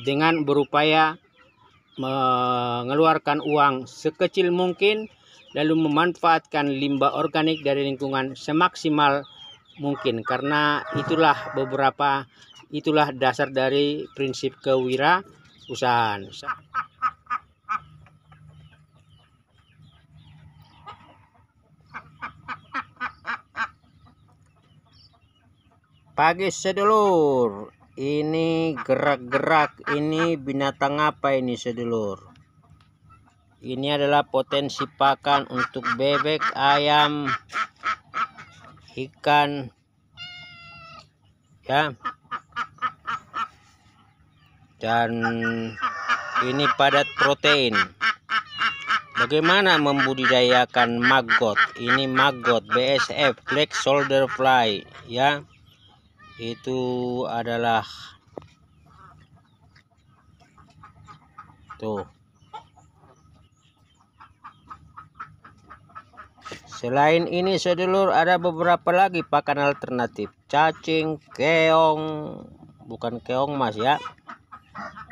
dengan berupaya mengeluarkan uang sekecil mungkin, lalu memanfaatkan limbah organik dari lingkungan semaksimal mungkin, karena itulah dasar dari prinsip kewirausahaan. Pagi sedulur, ini gerak-gerak, ini binatang apa ini sedulur? Ini adalah potensi pakan untuk bebek, ayam, ikan, ya. Dan ini padat protein. Bagaimana membudidayakan maggot? Ini maggot BSF, Black Soldier Fly, ya. Itu adalah tuh. Selain ini sedulur, ada beberapa lagi pakan alternatif. Cacing, keong, bukan keong mas ya.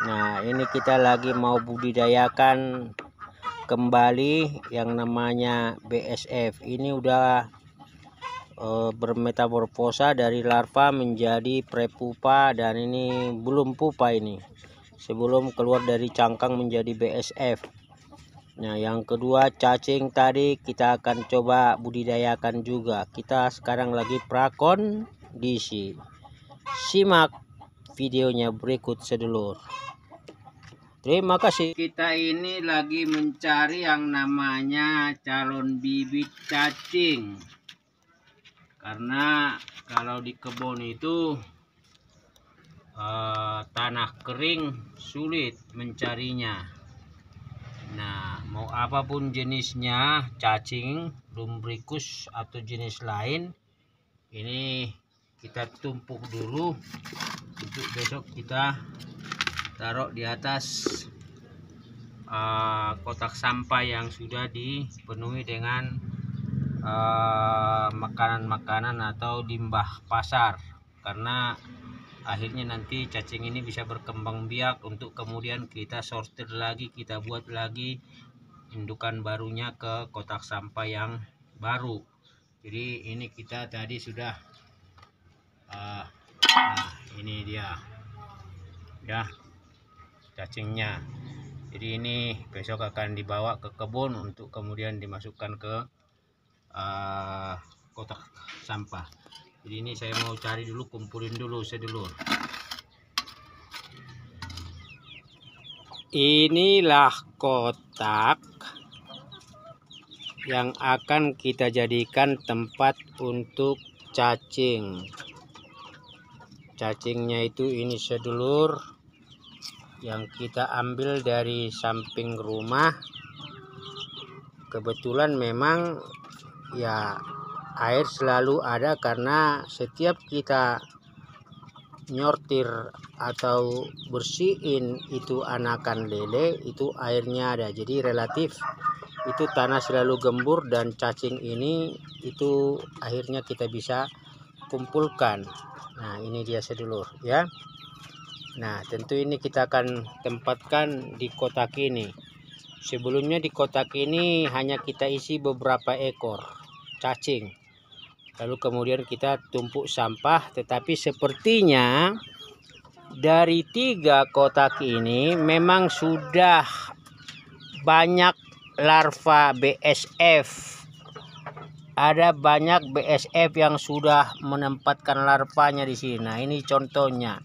Nah, ini kita lagi mau budidayakan kembali yang namanya BSF. Ini udah bermetamorfosa dari larva menjadi prepupa, dan ini belum pupa ini. Sebelum keluar dari cangkang menjadi BSF. Nah, yang kedua cacing tadi kita akan coba budidayakan juga. Kita sekarang lagi prakondisi. Simak videonya berikut sedulur. Terima kasih. Kita ini lagi mencari yang namanya calon bibit cacing. Karena kalau di kebun itu tanah kering sulit mencarinya. Nah, mau apapun jenisnya, cacing, lumbricus atau jenis lain, ini kita tumpuk dulu untuk besok kita taruh di atas kotak sampah yang sudah dipenuhi dengan makanan-makanan atau limbah pasar, karena akhirnya nanti cacing ini bisa berkembang biak untuk kemudian kita sortir lagi, kita buat lagi indukan barunya ke kotak sampah yang baru. Jadi ini kita tadi sudah nah ini dia ya cacingnya. Jadi ini besok akan dibawa ke kebun untuk kemudian dimasukkan ke kotak sampah. Jadi ini saya mau cari dulu, kumpulin dulu sedulur. Inilah kotak yang akan kita jadikan tempat untuk cacing. Cacingnya itu ini sedulur, yang kita ambil dari samping rumah. Kebetulan memang ya air selalu ada, karena setiap kita nyortir atau bersihin itu anakan lele, itu airnya ada. Jadi relatif itu tanah selalu gembur, dan cacing ini itu akhirnya kita bisa kumpulkan. Nah, ini dia sedulur ya. Nah, tentu ini kita akan tempatkan di kotak ini. Sebelumnya di kotak ini hanya kita isi beberapa ekor cacing. Lalu kemudian kita tumpuk sampah, tetapi sepertinya dari 3 kotak ini memang sudah banyak larva BSF. Ada banyak BSF yang sudah menempatkan larvanya di sini. Nah, ini contohnya.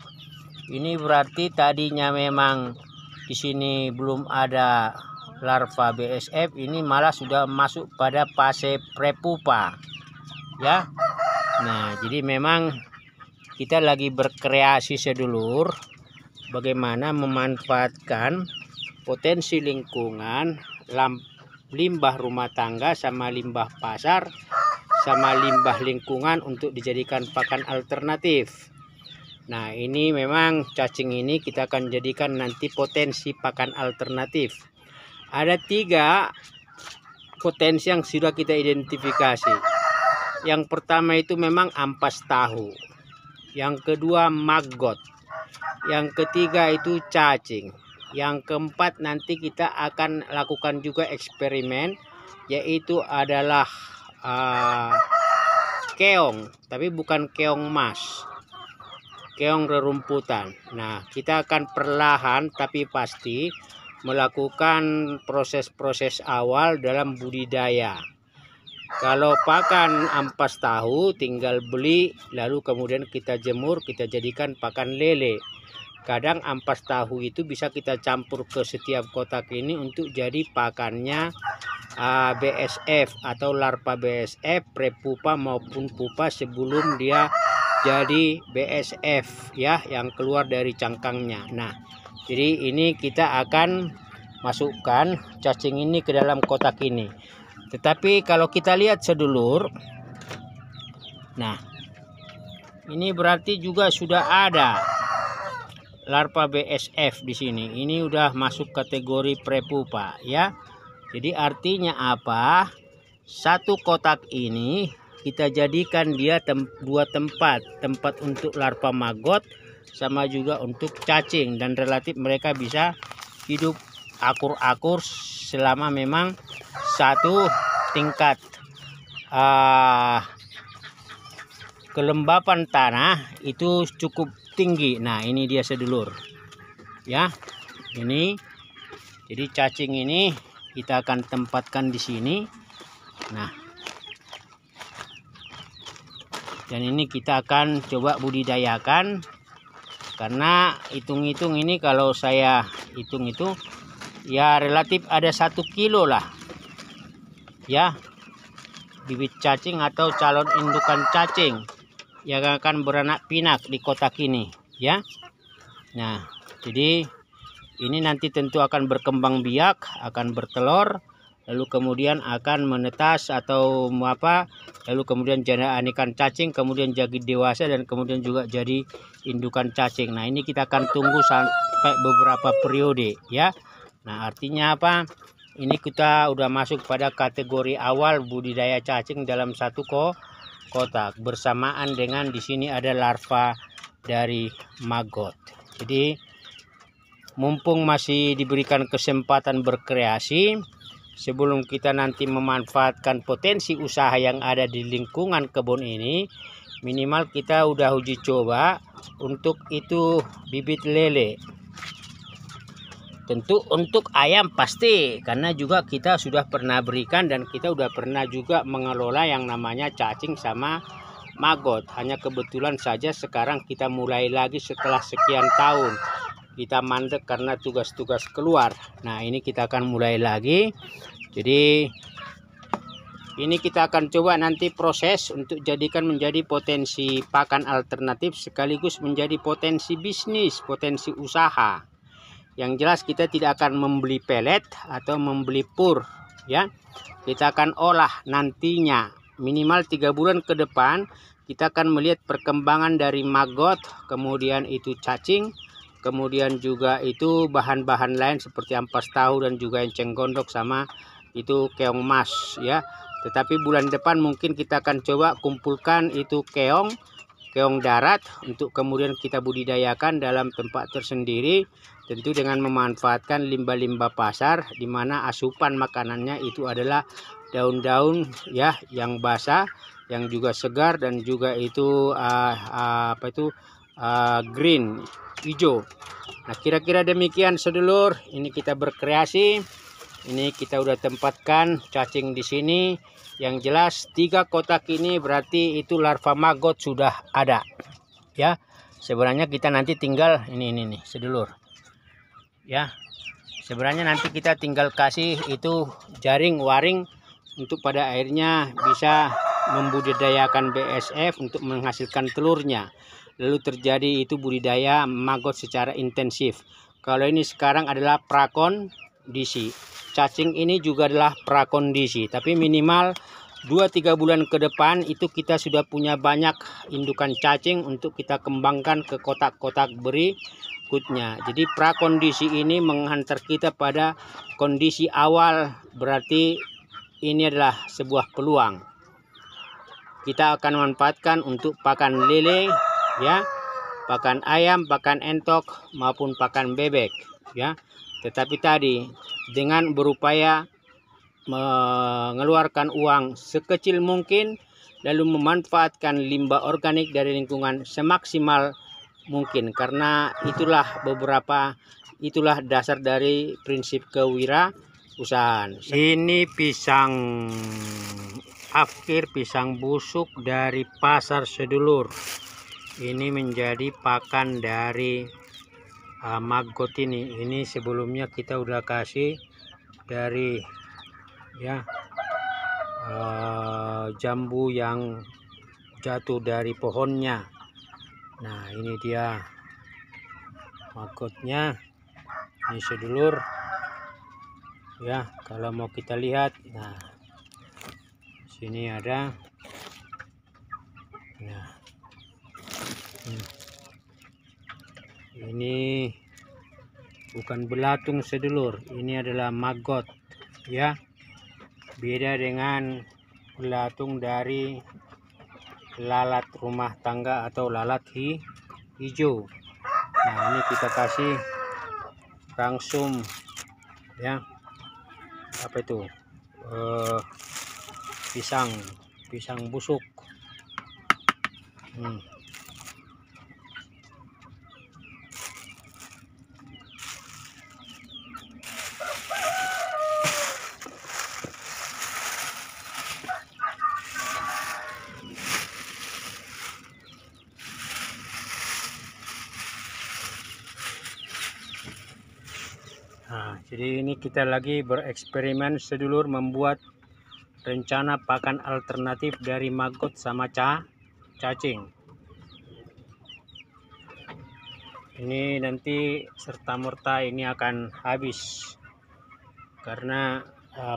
Ini berarti tadinya memang di sini belum ada larva BSF, ini malah sudah masuk pada fase prepupa. Ya. Nah, jadi memang kita lagi berkreasi sedulur, bagaimana memanfaatkan potensi lingkungan, limbah rumah tangga sama limbah pasar sama limbah lingkungan untuk dijadikan pakan alternatif. Nah, ini memang cacing ini kita akan jadikan nanti potensi pakan alternatif. Ada 3 potensi yang sudah kita identifikasi. Yang pertama itu memang ampas tahu. Yang kedua maggot. yang ketiga itu cacing, yang keempat nanti kita akan lakukan juga eksperimen, yaitu adalah keong, tapi bukan keong mas, keong rerumputan. Nah, kita akan perlahan tapi pasti melakukan proses-proses awal dalam budidaya. Kalau pakan ampas tahu tinggal beli lalu kemudian kita jemur, kita jadikan pakan lele. Kadang ampas tahu itu bisa kita campur ke setiap kotak ini untuk jadi pakannya BSF atau larva BSF, prepupa maupun pupa sebelum dia jadi BSF ya, yang keluar dari cangkangnya. Nah, jadi ini kita akan masukkan cacing ini ke dalam kotak ini. Tetapi kalau kita lihat sedulur, nah ini berarti juga sudah ada larva BSF di sini. Ini udah masuk kategori prepupa ya. Jadi artinya apa? Satu kotak ini kita jadikan dia dua tempat untuk larva maggot sama juga untuk cacing, dan relatif mereka bisa hidup akur-akur selama memang satu tingkat kelembapan tanah itu cukup tinggi. Nah, ini dia sedulur ya, ini jadi cacing ini kita akan tempatkan di sini. Nah, dan ini kita akan coba budidayakan, karena hitung-hitung ini kalau saya hitung itu ya relatif ada 1 kilo lah ya, bibit cacing atau calon indukan cacing yang akan beranak pinak di kotak ini ya. Nah, jadi ini nanti tentu akan berkembang biak, akan bertelur, lalu kemudian akan menetas atau apa, lalu kemudian jadi anikan cacing, kemudian jadi dewasa, dan kemudian juga jadi indukan cacing. Nah, ini kita akan tunggu sampai beberapa periode ya. Nah, artinya apa? Ini kita udah masuk pada kategori awal budidaya cacing dalam satu kotak, bersamaan dengan di sini ada larva dari maggot. Jadi mumpung masih diberikan kesempatan berkreasi, sebelum kita nanti memanfaatkan potensi usaha yang ada di lingkungan kebun ini, minimal kita udah uji coba untuk itu bibit lele. Tentu untuk ayam pasti, karena juga kita sudah pernah berikan dan kita udah pernah juga mengelola yang namanya cacing sama maggot. Hanya kebetulan saja sekarang kita mulai lagi setelah sekian tahun. Kita mandek karena tugas-tugas keluar. Nah, ini kita akan mulai lagi. Jadi ini kita akan coba nanti proses untuk jadikan menjadi potensi pakan alternatif sekaligus menjadi potensi bisnis, potensi usaha. Yang jelas kita tidak akan membeli pelet atau membeli pur ya. Kita akan olah nantinya minimal 3 bulan ke depan. Kita akan melihat perkembangan dari maggot, kemudian itu cacing, kemudian juga itu bahan-bahan lain seperti ampas tahu dan juga enceng gondok sama itu keong mas ya. Tetapi bulan depan mungkin kita akan coba kumpulkan itu keong darat untuk kemudian kita budidayakan dalam tempat tersendiri, tentu dengan memanfaatkan limbah-limbah pasar, di mana asupan makanannya itu adalah daun-daun ya yang basah, yang juga segar, dan juga itu green, hijau. Nah, kira-kira demikian sedulur. Ini kita berkreasi. Ini kita udah tempatkan cacing di sini. Yang jelas 3 kotak ini berarti itu larva maggot sudah ada ya. Sebenarnya kita nanti tinggal ini nih sedulur ya. Sebenarnya nanti kita tinggal kasih itu jaring waring untuk pada akhirnya bisa membudidayakan BSF untuk menghasilkan telurnya. Lalu terjadi itu budidaya maggot secara intensif. Kalau ini sekarang adalah prakondisi. Cacing ini juga adalah prakondisi, tapi minimal 2-3 bulan ke depan itu kita sudah punya banyak indukan cacing untuk kita kembangkan ke kotak-kotak berikutnya. Jadi prakondisi ini menghantar kita pada kondisi awal, berarti ini adalah sebuah peluang. Kita akan manfaatkan untuk pakan lele ya. pakan ayam, pakan entok maupun pakan bebek, ya. Tetapi tadi dengan berupaya mengeluarkan uang sekecil mungkin, lalu memanfaatkan limbah organik dari lingkungan semaksimal mungkin, karena itulah dasar dari prinsip kewirausahaan. Ini pisang afkir, pisang busuk dari pasar Sedulur. Ini menjadi pakan dari maggot ini. Ini sebelumnya kita udah kasih dari jambu yang jatuh dari pohonnya. Nah, ini dia maggotnya. Ini Sedulur, ya. Kalau mau kita lihat, nah sini ada. Nah, ini bukan belatung Sedulur, ini adalah maggot, ya. Beda dengan belatung dari lalat rumah tangga atau lalat hijau. Nah, ini kita kasih rangsum, ya. Apa itu? Pisang busuk. Nah, jadi ini kita lagi bereksperimen Sedulur, membuat rencana pakan alternatif dari maggot sama cacing. Ini nanti serta-merta ini akan habis karena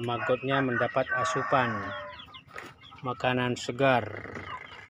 maggotnya mendapat asupan makanan segar.